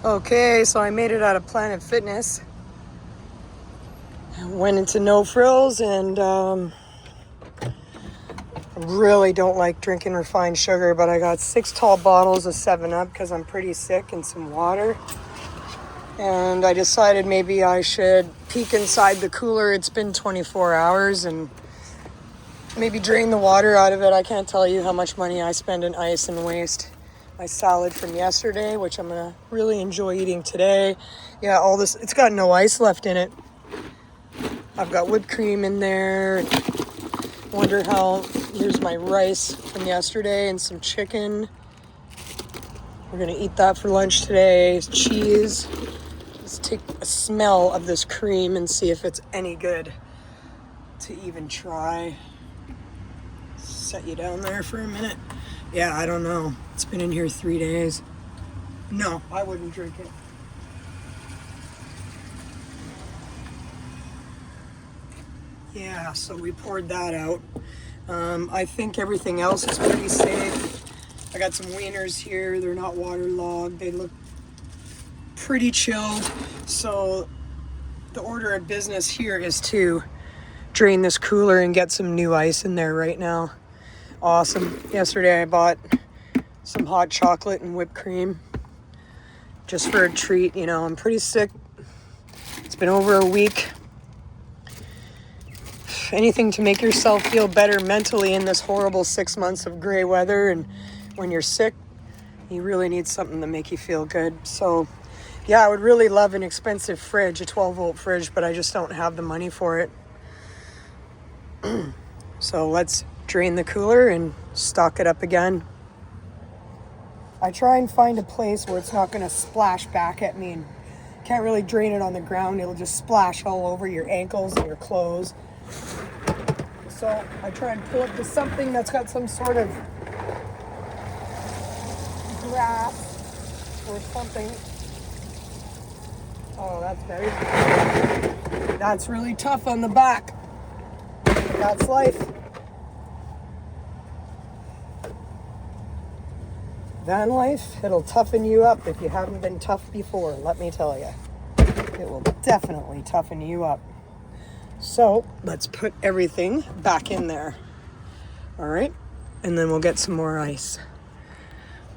Okay, so I made it out of Planet Fitness. Went into No Frills, and I really don't like drinking refined sugar, but I got 6 tall bottles of 7-Up because I'm pretty sick, and some water. And I decided maybe I should peek inside the cooler. It's been 24 hours and maybe drain the water out of it. I can't tell you how much money I spend in ice and waste. My salad from yesterday, which I'm gonna really enjoy eating today. Yeah, all this, it's got no ice left in it. I've got whipped cream in there. Wonder how, here's my rice from yesterday and some chicken. We're gonna eat that for lunch today. Cheese. Let's take a smell of this cream and see if it's any good to even try. Set you down there for a minute. Yeah, I don't know. It's been in here 3 days. No, I wouldn't drink it. Yeah, so we poured that out. I think everything else is pretty safe. I got some wieners here. They're not waterlogged. They look pretty chilled. So the order of business here is to drain this cooler and get some new ice in there right now. Awesome. Yesterday I bought some hot chocolate and whipped cream just for a treat. You know, I'm pretty sick. It's been over a week. Anything to make yourself feel better mentally in this horrible 6 months of gray weather, and when you're sick, you really need something to make you feel good. So yeah, I would really love an expensive fridge, a 12-volt fridge, but I just don't have the money for it. So let's drain the cooler and stock it up again. I try and find a place where it's not going to splash back at me, and can't really drain it on the ground. It'll just splash all over your ankles and your clothes. So I try and pull up to something that's got some sort of grass or something. Oh, that's better. That's really tough on the back. But that's life. Van life, it'll toughen you up if you haven't been tough before, let me tell you. It will definitely toughen you up. So let's put everything back in there. All right, and then we'll get some more ice.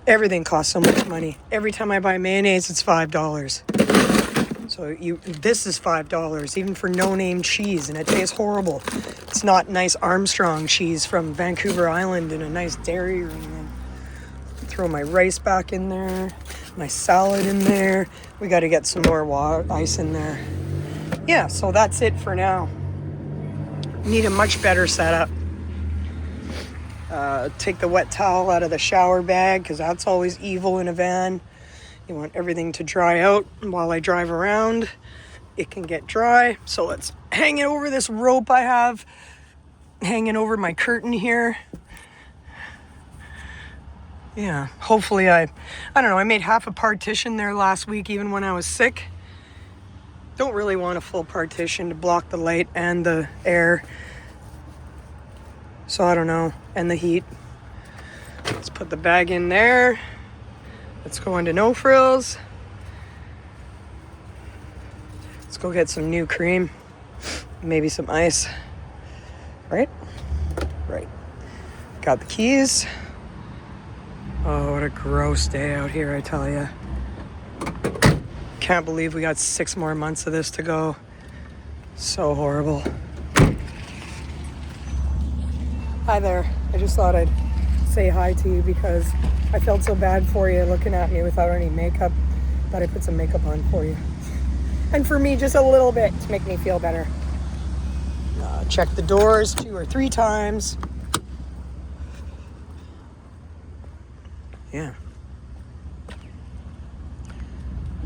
Everything costs so much money. Every time I buy mayonnaise, it's $5. So this is $5, even for no-name cheese, and it tastes horrible. It's not nice Armstrong cheese from Vancouver Island in a nice dairy room. Throw my rice back in there, my salad in there. We got to get some more ice in there. Yeah, so that's it for now. Need a much better setup. Take the wet towel out of the shower bag, because that's always evil in a van. You want everything to dry out while I drive around. It can get dry. So let's hang it over this rope I have hanging over my curtain here. Yeah, hopefully I don't know, I made half a partition there last week even when I was sick. Don't really want a full partition to block the light and the air. So I don't know, and the heat. Let's put the bag in there. Let's go into No Frills. Let's go get some new cream. Maybe some ice. Right? Right. Got the keys. Oh, what a gross day out here, I tell you. Can't believe we got 6 more months of this to go. So horrible. Hi there. I just thought I'd say hi to you because I felt so bad for you looking at me without any makeup. Thought I put some makeup on for you. And for me, just a little bit to make me feel better. Check the doors 2 or 3 times. Yeah.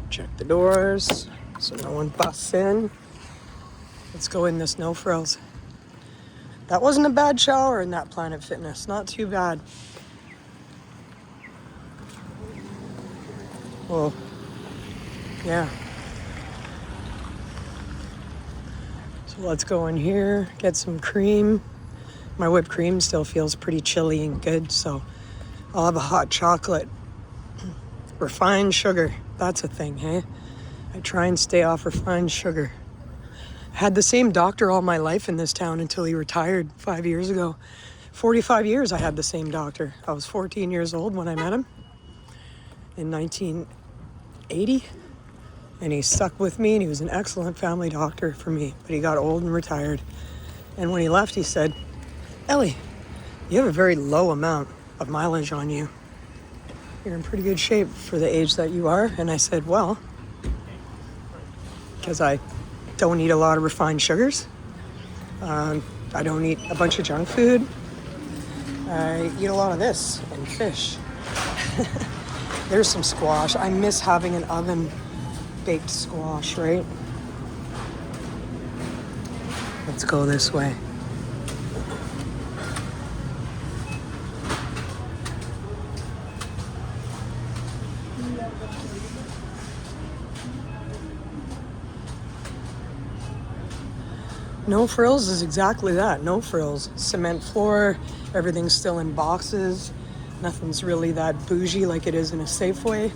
Check the doors so no one busts in. Let's go in this No Frills. That wasn't a bad shower in that Planet Fitness. Not too bad. Well, yeah. So let's go in here, get some cream. My whipped cream still feels pretty chilly and good, so I'll have a hot chocolate. Refined sugar. That's a thing, hey? I try and stay off refined sugar. I had the same doctor all my life in this town until he retired 5 years ago. 45 years I had the same doctor. I was 14 years old when I met him in 1980. And he stuck with me, and he was an excellent family doctor for me. But he got old and retired. And when he left, he said, Ellie, you have a very low amount of mileage on you. You're in pretty good shape for the age that you are. And I said, well, because I don't eat a lot of refined sugars. I don't eat a bunch of junk food. I eat a lot of this and fish. There's some squash. I miss having an oven baked squash, right? Let's go this way. No Frills is exactly that. No frills. Cement floor. Everything's still in boxes. Nothing's really that bougie like it is in a Safeway.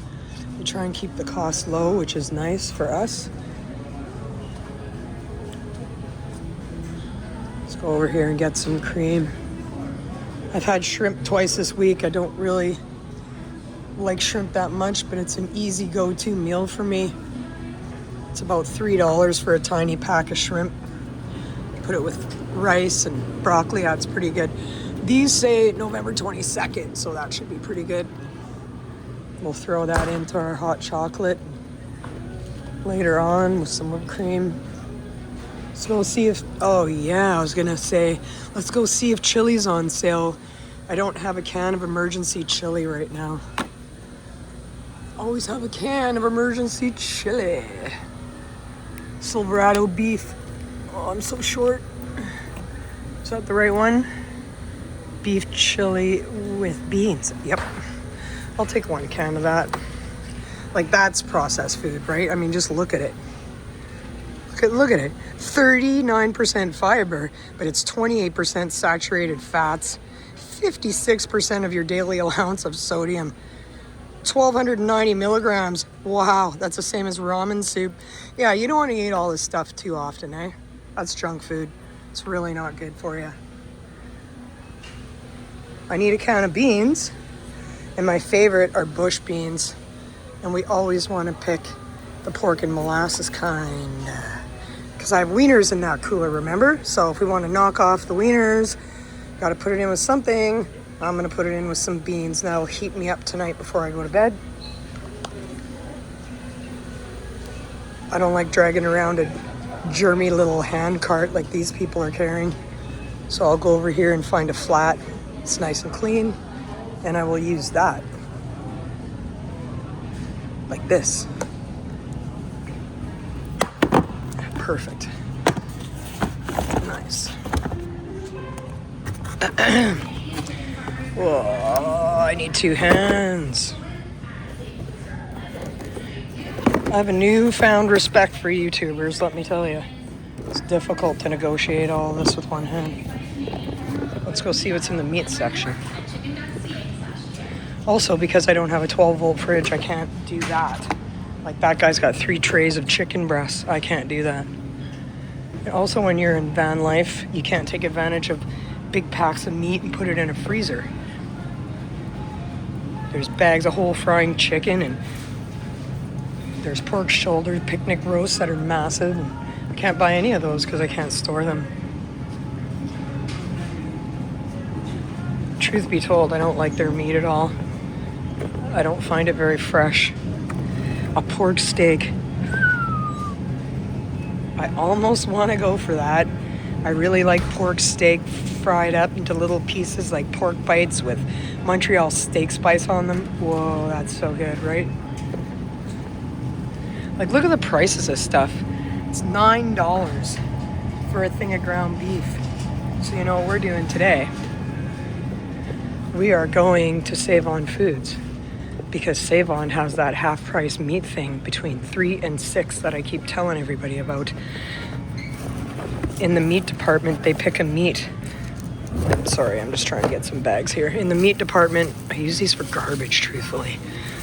We try and keep the cost low, which is nice for us. Let's go over here and get some cream. I've had shrimp twice this week. I don't really like shrimp that much, but it's an easy go-to meal for me. It's about $3 for a tiny pack of shrimp. Put it with rice and broccoli. That's pretty good. These say November 22nd, so that should be pretty good. We'll throw that into our hot chocolate later on with some whipped cream. Let's go see if, oh yeah, I was gonna say, let's go see if chili's on sale. I don't have a can of emergency chili right now. Always have a can of emergency chili. Silverado beef. Oh, I'm so short. Is that the right one? Beef chili with beans. Yep. I'll take 1 can of that. Like, that's processed food, right? I mean, just look at it. Look at it. 39% fiber, but it's 28% saturated fats, 56% of your daily allowance of sodium, 1,290 milligrams. Wow, that's the same as ramen soup. Yeah, you don't want to eat all this stuff too often, eh? That's junk food. It's really not good for you. I need a can of beans. And my favorite are bush beans. And we always want to pick the pork and molasses kind. Because I have wieners in that cooler, remember? So if we want to knock off the wieners, got to put it in with something. I'm going to put it in with some beans. That'll heat me up tonight before I go to bed. I don't like dragging around a germy little hand cart like these people are carrying. So I'll go over here and find a flat. It's nice and clean. And I will use that. Like this. Perfect. Nice. Whoa, I need 2 hands. I have a newfound respect for YouTubers, let me tell you. It's difficult to negotiate all this with 1 hand. Let's go see what's in the meat section. Also, because I don't have a 12-volt fridge, I can't do that. Like, that guy's got 3 trays of chicken breasts. I can't do that. And also, when you're in van life, you can't take advantage of big packs of meat and put it in a freezer. There's bags of whole frying chicken, and there's pork shoulder, picnic roasts that are massive. And I can't buy any of those because I can't store them. Truth be told, I don't like their meat at all. I don't find it very fresh. A pork steak. I almost want to go for that. I really like pork steak fried up into little pieces like pork bites with Montreal steak spice on them. Whoa, that's so good, right? Like, look at the prices of stuff. It's $9 for a thing of ground beef. So you know what we're doing today? We are going to Savon Foods because Savon has that half-price meat thing between 3 and 6 that I keep telling everybody about. In the meat department, they pick a meat. Sorry, I'm just trying to get some bags here. In the meat department, I use these for garbage, truthfully.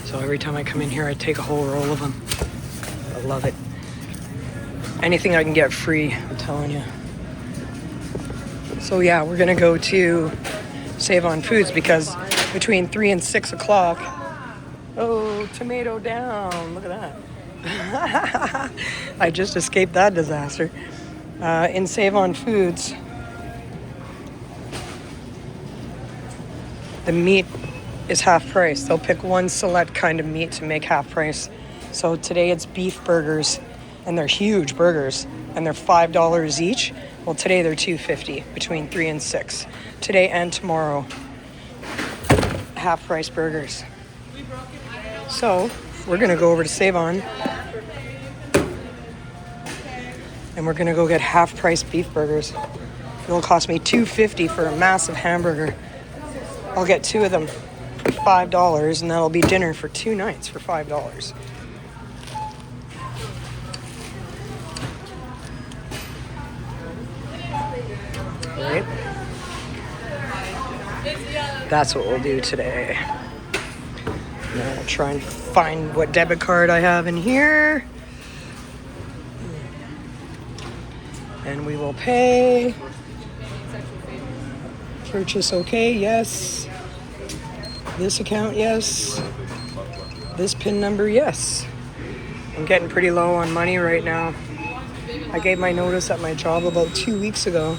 So every time I come in here, I take a whole roll of them. I love it. Anything I can get free, I'm telling you. So yeah, we're gonna go to Savon Foods because between 3 and 6 o'clock, oh, tomato down, look at that. I just escaped that disaster. In Savon Foods, the meat is half price. They'll pick one select kind of meat to make half price. So today it's beef burgers, and they're huge burgers, and they're $5 each. Well, today they're $2.50 between 3 and 6. Today and tomorrow, half price burgers. So we're gonna go over to Savon, and we're gonna go get half price beef burgers. It'll cost me $2.50 for a massive hamburger. I'll get 2 of them for $5, and that'll be dinner for 2 nights for $5. Right? That's what we'll do today. Now I'll try and find what debit card I have in here. And we will pay. Purchase okay, yes. This account, yes. This PIN number, yes. I'm getting pretty low on money right now. I gave my notice at my job about 2 weeks ago.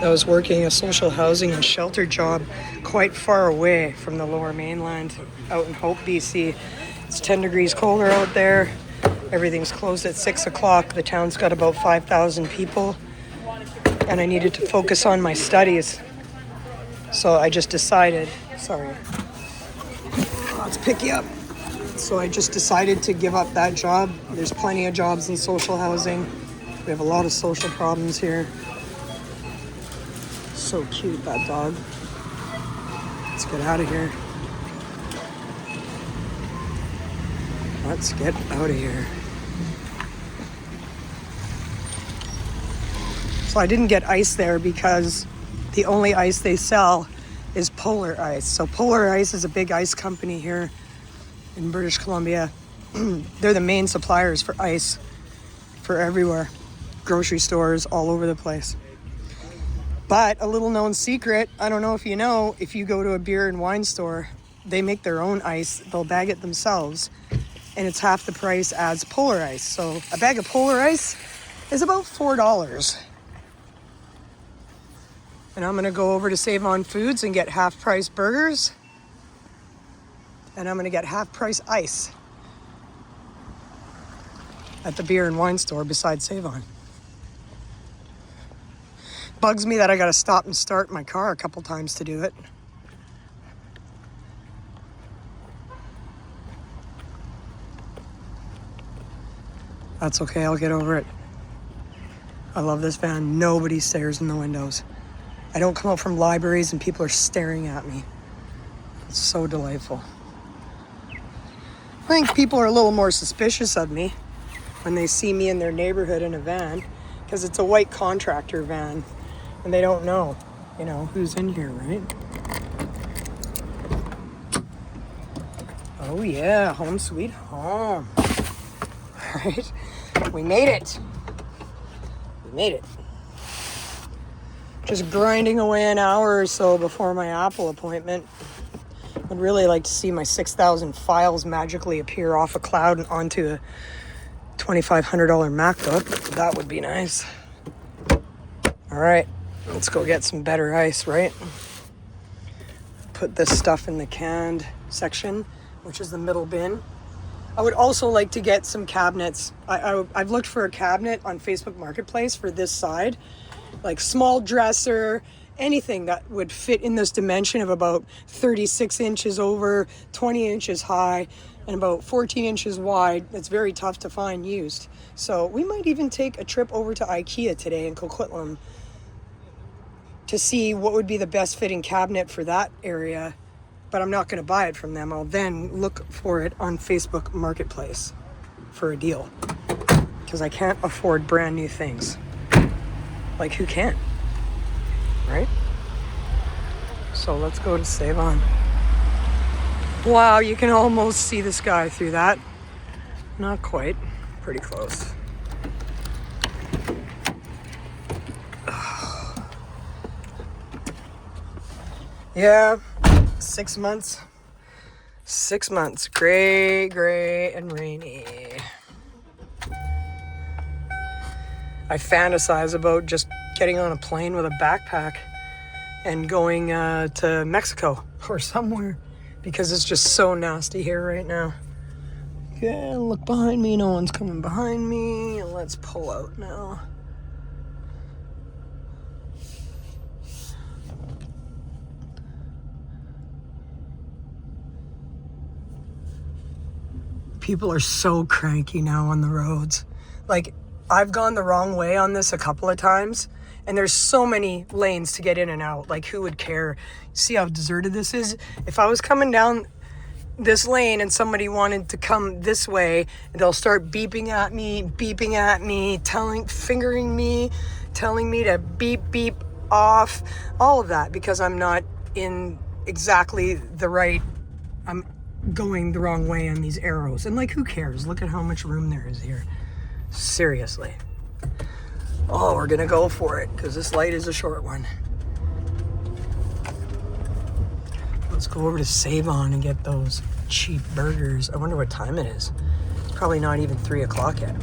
I was working a social housing and shelter job quite far away from the lower mainland out in Hope, BC. It's 10 degrees colder out there. Everything's closed at 6 o'clock. The town's got about 5,000 people. And I needed to focus on my studies. So I just decided, let's pick you up. So I just decided to give up that job. There's plenty of jobs in social housing. We have a lot of social problems here. So cute, that dog. Let's get out of here. Let's get out of here. So I didn't get ice there because the only ice they sell is Polar Ice. So Polar Ice is a big ice company here in British Columbia. They're the main suppliers for ice for everywhere. Grocery stores all over the place. But a little known secret, I don't know if you know, if you go to a beer and wine store, they make their own ice. They'll bag it themselves, and it's half the price as Polar Ice. So a bag of Polar Ice is about $4. And I'm gonna go over to Savon Foods and get half price burgers. And I'm gonna get half price ice at the beer and wine store beside Savon. Bugs me that I gotta stop and start my car a couple times to do it. That's okay, I'll get over it. I love this van. Nobody stares in the windows. I don't come out from libraries and people are staring at me. It's so delightful. I think people are a little more suspicious of me when they see me in their neighborhood in a van because it's a white contractor van. And they don't know, who's in here, right? Oh yeah, home sweet home. All right, we made it. Just grinding away an hour or so before my Apple appointment. I'd really like to see my 6,000 files magically appear off a cloud and onto a $2,500 MacBook. That would be nice. All right. Let's go get some better ice, right? Put this stuff in the canned section, which is the middle bin. I would also like to get some cabinets. I've looked for a cabinet on Facebook Marketplace for this side, like small dresser, anything that would fit in this dimension of about 36 inches over, 20 inches high, and about 14 inches wide. It's very tough to find used. So we might even take a trip over to IKEA today in Coquitlam to see what would be the best fitting cabinet for that area, but I'm not going to buy it from them. I'll then look for it on Facebook Marketplace for a deal because I can't afford brand new things. Like, who can? Right? So let's go to Savon. Wow, you can almost see the sky through that. Not quite. Pretty close. Yeah, 6 months. 6 months. Gray, and rainy. I fantasize about just getting on a plane with a backpack and going to Mexico or somewhere because it's just so nasty here right now. Okay, look behind me. No one's coming behind me. Let's pull out now. People are so cranky now on the roads. Like, I've gone the wrong way on this a couple of times, and there's so many lanes to get in and out. Like, who would care? See how deserted this is? If I was coming down this lane and somebody wanted to come this way, they'll start beeping at me, fingering me, telling me to beep off, all of that, because I'm not in exactly the right, I'm going the wrong way on these arrows. And like, who cares? Look at how much room there is here. Seriously. Oh, we're gonna go for it because this light is a short one. Let's go over to Savon and get those cheap burgers. I wonder what time it is. It's probably not even 3 o'clock yet.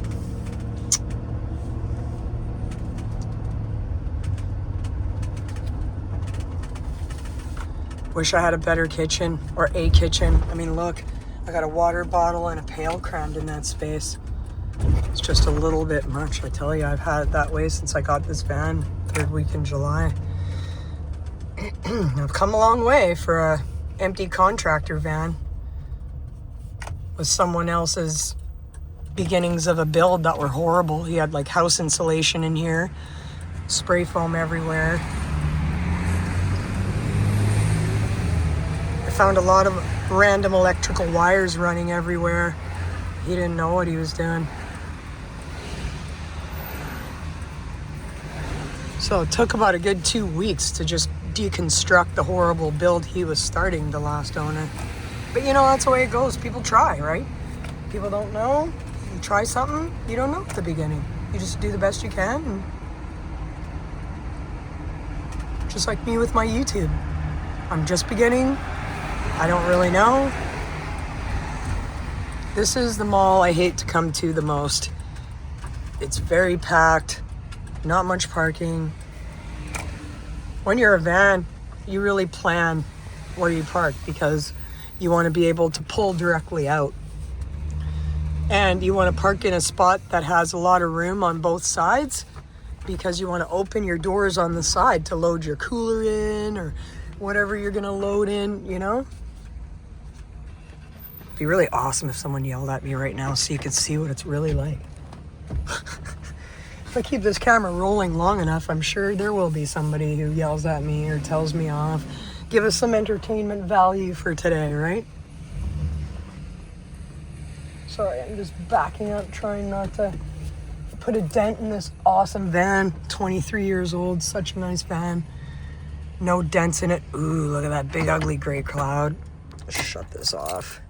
Wish I had a better kitchen, or a kitchen. I mean, look, I got a water bottle and a pail crammed in that space. It's just a little bit much. I tell you, I've had it that way since I got this van, 3rd week in July. I've come a long way for a empty contractor van with someone else's beginnings of a build that were horrible. He had like house insulation in here, spray foam everywhere. I found a lot of random electrical wires running everywhere. He didn't know what he was doing. So it took about a good 2 weeks to just deconstruct the horrible build he was starting, the last owner. But you know, that's the way it goes. People try, right? People don't know. You try something, you don't know at the beginning. You just do the best you can. And just like me with my YouTube. I'm just beginning. I don't really know. This is the mall I hate to come to the most. It's very packed, not much parking. When you're a van, you really plan where you park because you want to be able to pull directly out. And you want to park in a spot that has a lot of room on both sides because you want to open your doors on the side to load your cooler in or whatever you're going to load in, you know? It'd be really awesome if someone yelled at me right now so you could see what it's really like. If I keep this camera rolling long enough, I'm sure there will be somebody who yells at me or tells me off. Give us some entertainment value for today, right? Sorry, I'm just backing up, trying not to put a dent in this awesome van. 23 years old, such a nice van. No dents in it. Ooh, look at that big ugly gray cloud. Shut this off.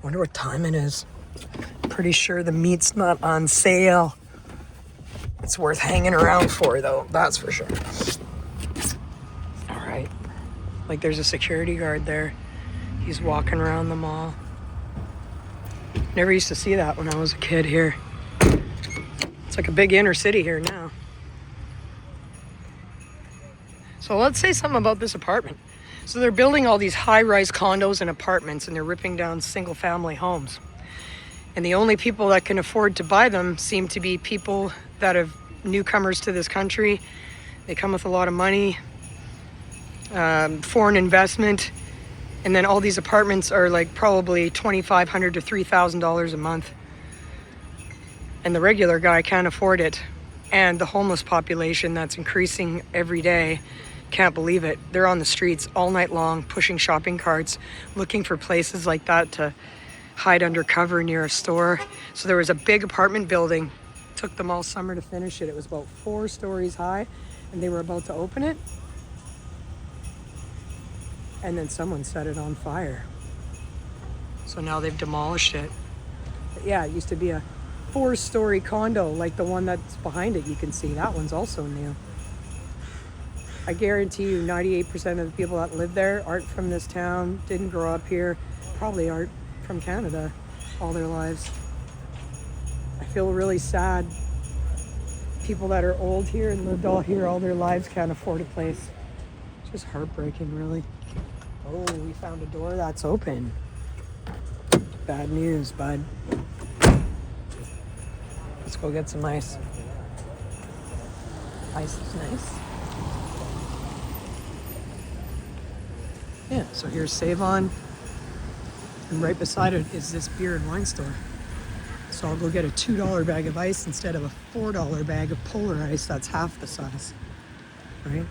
Wonder what time it is. Pretty sure the meat's not on sale. It's worth hanging around for, though, that's for sure. All right. Like, there's a security guard there. He's walking around the mall. Never used to see that when I was a kid here. It's like a big inner city here now. So let's say something about this apartment. So they're building all these high-rise condos and apartments, and they're ripping down single-family homes. And the only people that can afford to buy them seem to be people that have newcomers to this country. They come with a lot of money, foreign investment, and then all these apartments are like probably $2,500 to $3,000 a month. And the regular guy can't afford it. And the homeless population that's increasing every day can't believe it. They're on the streets all night long, pushing shopping carts, looking for places like that to hide under cover near a store. So there was a big apartment building. Took them all summer to finish it. It was about 4 stories high, and they were about to open it. And then someone set it on fire. So now they've demolished it. But yeah, it used to be a 4-story condo, like the one that's behind it. You can see that one's also new. I guarantee you 98% of the people that live there aren't from this town, didn't grow up here, probably aren't from Canada all their lives. I feel really sad. People that are old here and lived all here all their lives can't afford a place. It's just heartbreaking, really. Oh, we found a door that's open. Bad news, bud. Let's go get some ice. Ice is nice. Yeah, so here's Savon. And right beside it is this beer and wine store. So I'll go get a $2 bag of ice instead of a $4 bag of Polar Ice. That's half the size, right?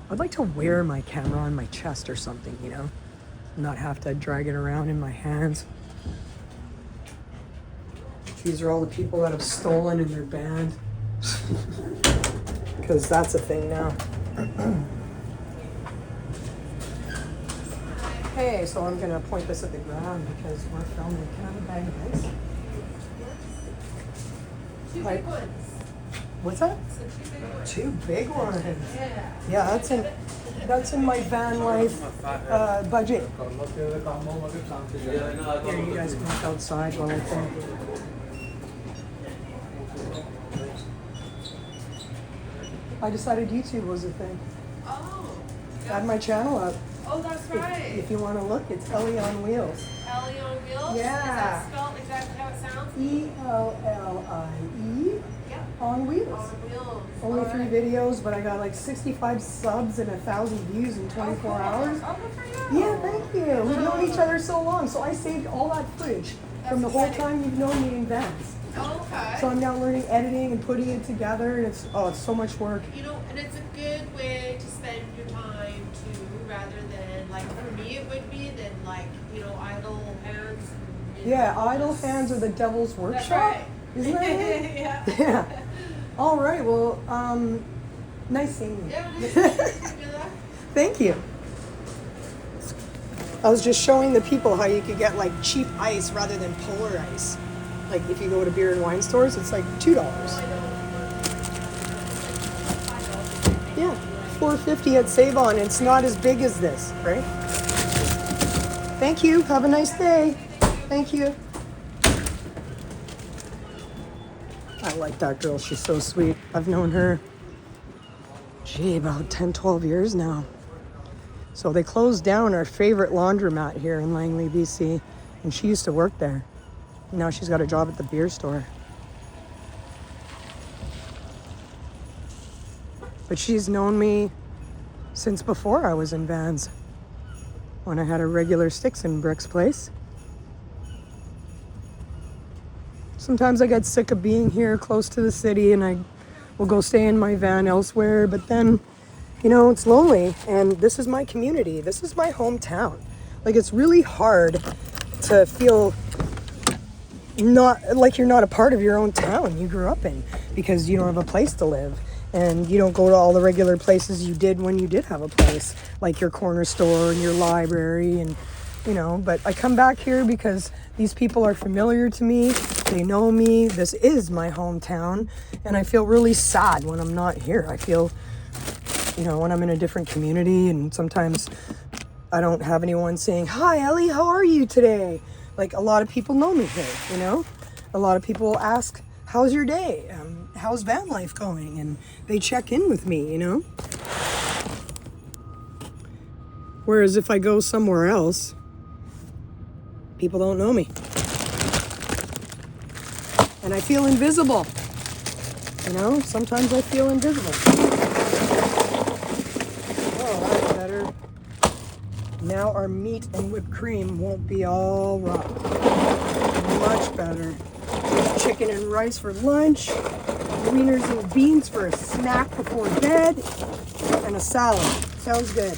I'd like to wear my camera on my chest or something, you know? Not have to drag it around in my hands. These are all the people that have stolen in their band. Because that's a thing now. Hey, so I'm gonna point this at the ground because we're filming. Can I have a bag of ice? Two big ones. What's that? So 2 big ones. 2 big ones. Yeah. Yeah, that's in my van life budget. Here, you guys can look outside while I think. I decided YouTube was a thing. Oh. Add my channel up. Oh, that's right. If you want to look, it's Ellie on Wheels. Ellie on Wheels? Yeah. Is that spelled exactly how it sounds? ELLIE Yep. on Wheels. On Wheels. Only All 3 right. videos, but I got like 65 subs and 1,000 views in 24 hours. Oh, good for you. Yeah, thank you. We've known each other so long, so I saved all that footage from the whole exciting. time you've known me in vans. Okay. So I'm now learning editing and putting it together, and it's so much work. You know, and it's a good way to spend your time too, rather than, like, for me it would be, than, like, you know, idle hands. And, Yeah, idle hands are the devil's workshop. That's right. Isn't that it? Yeah. Yeah. All right. Well, nice seeing you. Yeah, nice to meet you. Thank you. I was just showing the people how you could get like cheap ice rather than Polar Ice. Like if you go to beer and wine stores, it's like $2. Yeah, $4.50 at Savon. It's not as big as this, right? Thank you. Have a nice day. Thank you. I like that girl. She's so sweet. I've known her, about 10, 12 years now. So they closed down our favorite laundromat here in Langley, BC, and she used to work there. Now she's got a job at the beer store. But she's known me since before I was in vans, when I had a regular Sticks and Bricks place. Sometimes I get sick of being here close to the city and I will go stay in my van elsewhere, but then, you know, it's lonely, and this is my community. This is my hometown. Like, it's really hard to feel not like you're not a part of your own town you grew up in because you don't have a place to live and you don't go to all the regular places you did when you did have a place, like your corner store and your library, and you know. But I come back here because these people are familiar to me. They know me. This is my hometown, and I feel really sad when I'm not here. I feel, you know, when I'm in a different community, and sometimes I don't have anyone saying, "Hi, Ellie, how are you today?" Like, a lot of people know me here, you know? A lot of people ask, how's your day? How's van life going? And they check in with me, you know? Whereas if I go somewhere else, people don't know me. And I feel invisible. You know, sometimes I feel invisible. Oh, that's better. Now our meat and whipped cream won't be all raw. Much better. Chicken and rice for lunch, wieners and beans for a snack before bed, and a salad. Sounds good.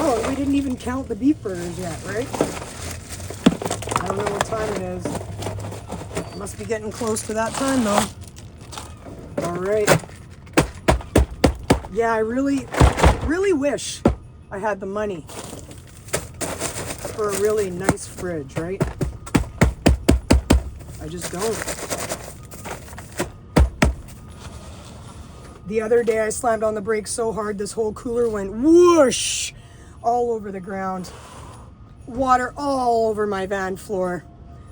Oh, we didn't even count the beef burgers yet, right? I don't know what time it is. Must be getting close to that time though. All right. Yeah, I really wish I had the money for a really nice fridge, right? I just don't. The other day I slammed on the brakes so hard this whole cooler went whoosh all over the ground. Water all over my van floor.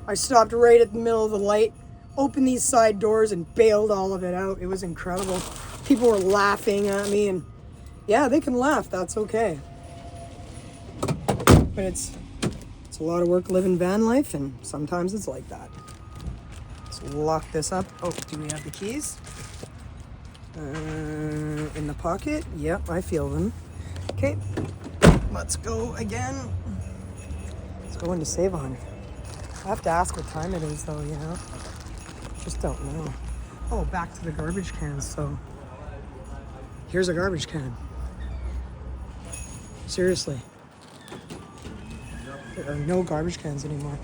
I stopped right at the middle of the light, opened these side doors and bailed all of it out. It was incredible. People were laughing at me, and yeah, they can laugh, that's okay. But it's a lot of work living van life, and sometimes it's like that. Let's lock this up. Oh, do we have the keys? In the pocket? Yep, I feel them. Okay, let's go again. Let's go into Savon. I have to ask what time it is though, you know? Just don't know. Oh, back to the garbage cans, so. Here's a garbage can. Seriously. There are no garbage cans anymore.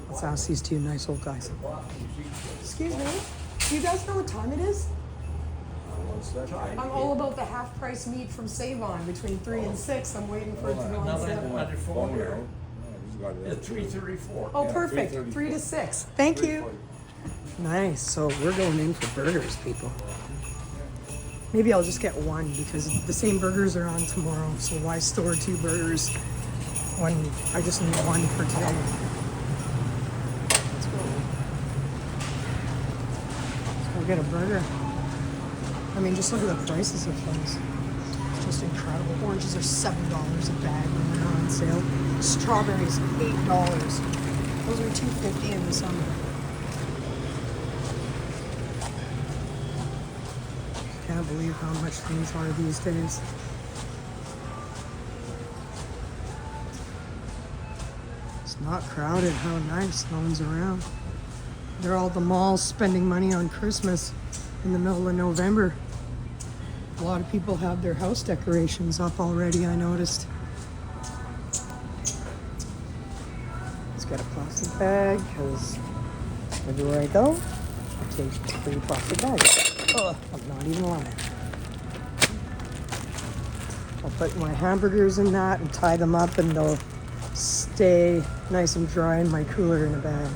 Let's ask these two nice old guys. Excuse me, do you guys know what time it is? I'm all about the half price meat from Savon between 3 and 6. I'm waiting for it to go on sale. It's 3:34. Oh, perfect. 3 to 6. Thank you. Nice. So we're going in for burgers, people. Maybe I'll just get one because the same burgers are on tomorrow. So why store 2 burgers when I just need one for today? Let's go. Let's go get a burger. I mean, just look at the prices of things. It's just incredible. Oranges are $7 a bag when they're on sale. Strawberries, $8. Those are $2.50 in the summer. Can't believe how much things are these days. It's not crowded. How nice. No one's around. They're all at the malls spending money on Christmas in the middle of November. A lot of people have their house decorations up already, I noticed. Let's get a plastic bag because everywhere I go, I take 3 plastic bags. Ugh, I'm not even lying. I'll put my hamburgers in that and tie them up, and they'll stay nice and dry in my cooler in a bag.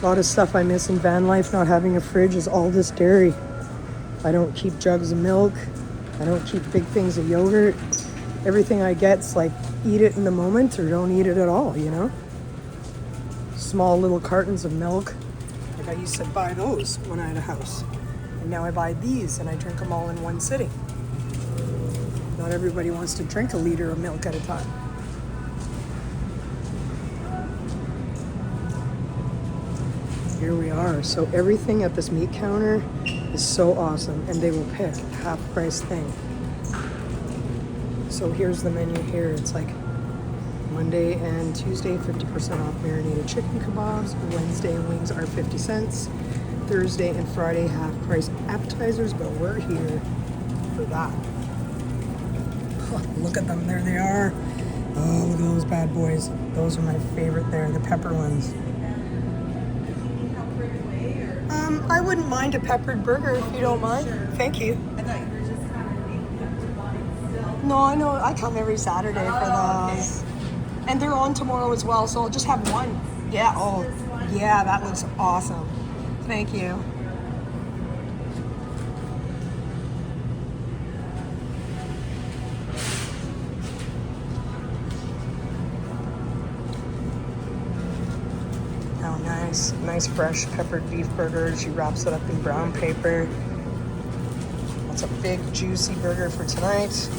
A lot of stuff I miss in van life, not having a fridge, is all this dairy. I don't keep jugs of milk. I don't keep big things of yogurt. Everything I get's like, eat it in the moment or don't eat it at all, you know? Small little cartons of milk. Like I used to buy those when I had a house. And now I buy these and I drink them all in one sitting. Not everybody wants to drink a liter of milk at a time. Here we are. So everything at this meat counter is so awesome, and they will pick a half price thing. So here's the menu here. It's like Monday and Tuesday 50% off marinated chicken kebabs. Wednesday wings are 50 cents. Thursday and Friday half price appetizers, but we're here for that. Look at them, there they are. Oh, look at those bad boys. Those are my favorite there, the pepper ones. I wouldn't mind a peppered burger if you don't mind. Sure. Thank you. I thought you were just kind of making up body still. No, I know. I come every Saturday for those. Okay. And they're on tomorrow as well, so I'll just have one. Yeah, oh, yeah, that looks awesome. Thank you. Oh, nice. Nice fresh peppered beef burger. She wraps it up in brown paper. That's a big, juicy burger for tonight.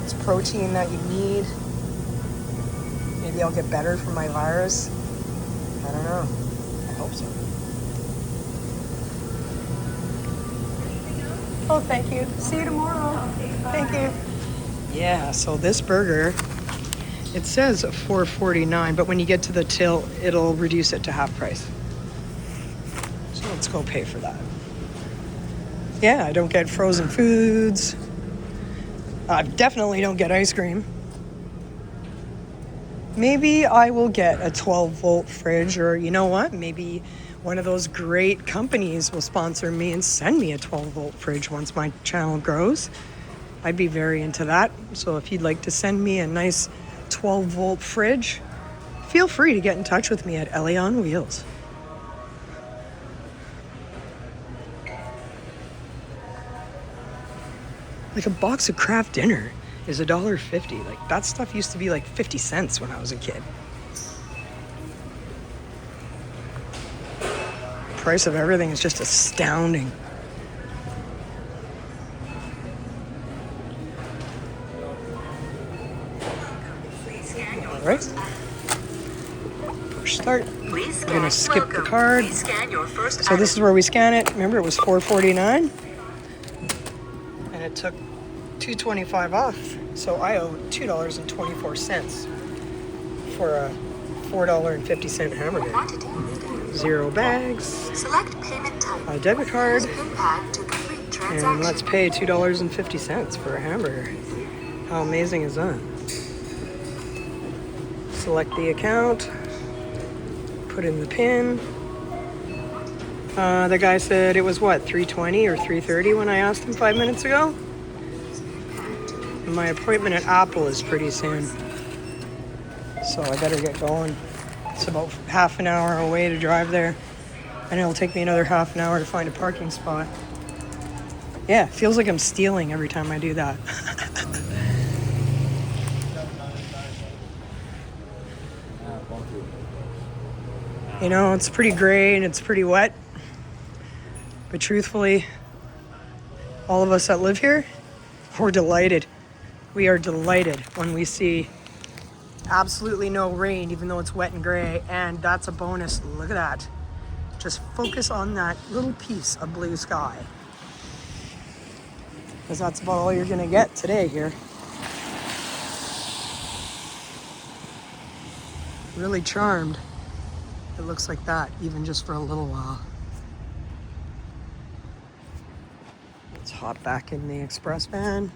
It's protein that you need. Maybe I'll get better from my virus. I don't know. I hope so. Oh, thank you. See you tomorrow. Thank you. Yeah, so this burger, it says $4.49, but when you get to the till, it'll reduce it to half price. So let's go pay for that. Yeah, I don't get frozen foods. I definitely don't get ice cream. Maybe I will get a 12-volt fridge, or you know what? Maybe one of those great companies will sponsor me and send me a 12-volt fridge once my channel grows. I'd be very into that. So if you'd like to send me a nice 12-volt fridge, feel free to get in touch with me at LA on Wheels. Like a box of Kraft Dinner is $1.50. Like that stuff used to be like 50 cents when I was a kid. Price of everything is just astounding. All right. Push start. We're gonna skip the card. So this is where we scan it. Remember, it was $4.49, and it took $2.25 off. So I owe $2.24 for a $4.50 hamburger. 0 bags. Select payment type. A debit card. And let's pay $2.50 for a hamburger. How amazing is that? Select the account. Put in the PIN. The guy said it was what, $3.20 or $3.30 when I asked him 5 minutes ago? My appointment at Apple is pretty soon, so I better get going. It's about half an hour away to drive there, and it'll take me another half an hour to find a parking spot. Yeah, it feels like I'm stealing every time I do that. You know, it's pretty gray and it's pretty wet, but truthfully, all of us that live here, we're delighted. We are delighted when we see absolutely no rain, even though it's wet and gray, and that's a bonus. Look at that. Just focus on that little piece of blue sky, because that's about all you're gonna get today here. Really charmed. It looks like that, even just for a little while. Let's hop back in the express van.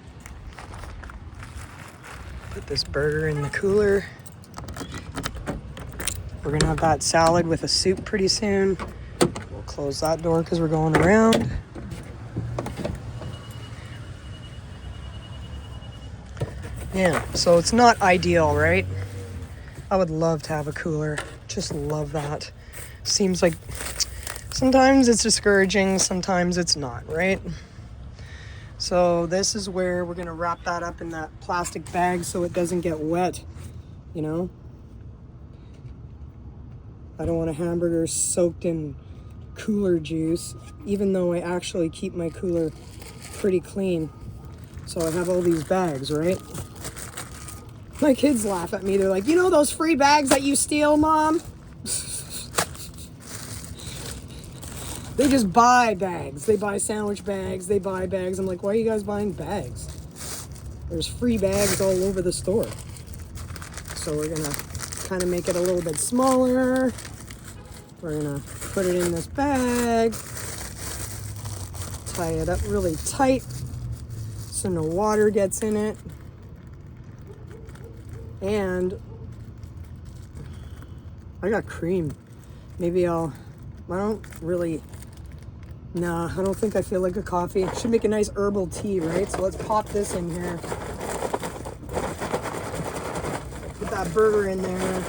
Put this burger in the cooler. We're gonna have that salad with a soup pretty soon. We'll close that door because we're going around. Yeah, so it's not ideal, right? I would love to have a cooler. Just love that. Seems like sometimes it's discouraging, sometimes it's not, right? So this is where we're gonna wrap that up in that plastic bag so it doesn't get wet, you know? I don't want a hamburger soaked in cooler juice, even though I actually keep my cooler pretty clean. So I have all these bags, right? My kids laugh at me. They're like, you know those free bags that you steal, Mom? They just buy bags. They buy sandwich bags. They buy bags. I'm like, why are you guys buying bags? There's free bags all over the store. So we're going to kind of make it a little bit smaller. We're going to put it in this bag. Tie it up really tight so no water gets in it. And I got cream. Maybe I don't think I feel like a coffee. Should make a nice herbal tea, right? So let's pop this in here. Put that burger in there.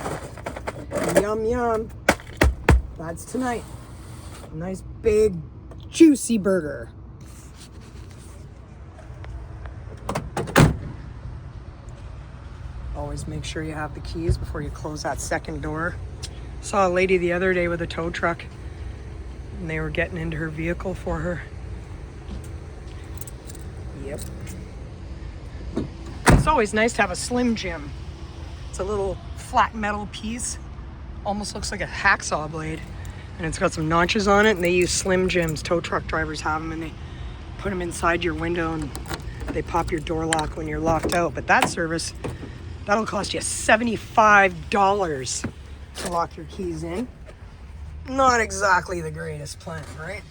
Yum, yum. That's tonight. A nice big juicy burger. Always make sure you have the keys before you close that second door. Saw a lady the other day with a tow truck, and they were getting into her vehicle for her. Yep. It's always nice to have a Slim Jim. It's a little flat metal piece. Almost looks like a hacksaw blade. And it's got some notches on it, and they use Slim Jims. Tow truck drivers have them, and they put them inside your window, and they pop your door lock when you're locked out. But that service, that'll cost you $75 to lock your keys in. Not exactly the greatest plan, right?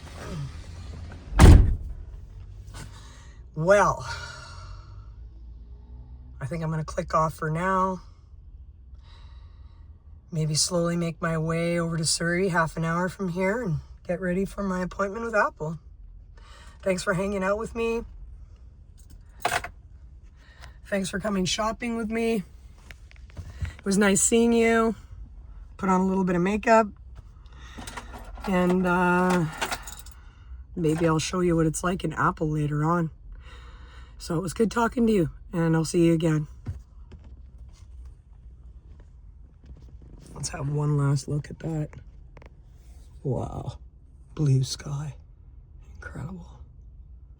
Well, I think I'm gonna click off for now. maybe slowly make my way over to Surrey, half an hour from here, and get ready for my appointment with Apple. Thanks for hanging out with me. Thanks for coming shopping with me. It was nice seeing you. Put on a little bit of makeup. And maybe I'll show you what it's like in Apple later on. So it was good talking to you, and I'll see you again. Let's have one last look at that. Wow. Blue sky. Incredible.